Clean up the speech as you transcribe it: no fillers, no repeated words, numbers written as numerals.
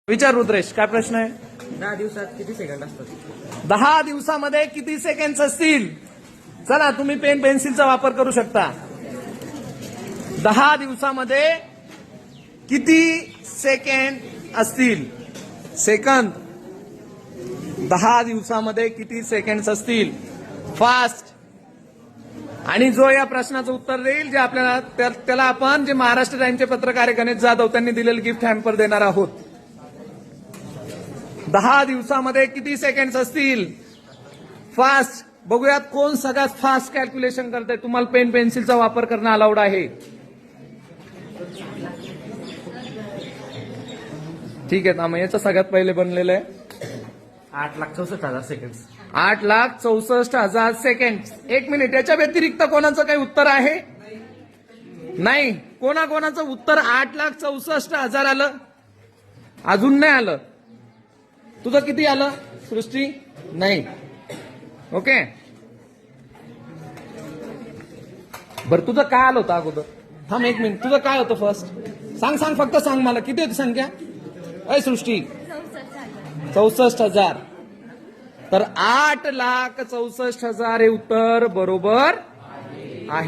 विचार रुद्रेश, काय प्रश्न आहे? 10 दिवसात किती सेकंद असतात? 10 दिवसामध्ये किती सेकंड असतील? चला तुम्ही पेन पेन्सिलचा वापर करू शकता. 10 दिवसामध्ये किती सेकंड असतील? सेकंद. 10 दिवसामध्ये किती सेकंड असतील? फास्ट. आणि जो या प्रश्नाचं उत्तर देईल, जे आपल्याला त्याला आपण जे महाराष्ट्र टाइमचे पत्रकार गणेश जाधव त्यांनी दिलेलं गिफ्ट हॅम्पर देणार आहोत. 10 दिवसामध्ये किती सेकंड असतील? फास्ट. बघूयात कोण सगळ्यात फास्ट कॅल्क्युलेशन करतंय. तुम्हाला पेन पेन्सिलचा वापर करणं अलाउड आहे. ठीक आहे ना, मग याचं सगळ्यात पहिले बनलेलं आहे 8,64,000 सेकंड. 8,64,000 सेकंड. एक मिनिट, याच्या व्यतिरिक्त कोणाचं काही उत्तर आहे? नाही. कोणाकोणाचं उत्तर 8,64,000 आलं? अजून नाही आलं. तुझं किती आलं सृष्टी? नाही. ओके, बरं तुझं काय आलं होतं अगोदर? थांब एक मिनिट, तुझं काय होतं फर्स्ट? सांग फक्त सांग मला, किती होती संख्या? अय सृष्टी, 64,000. तर 8,64,000 हे उत्तर बरोबर आहे.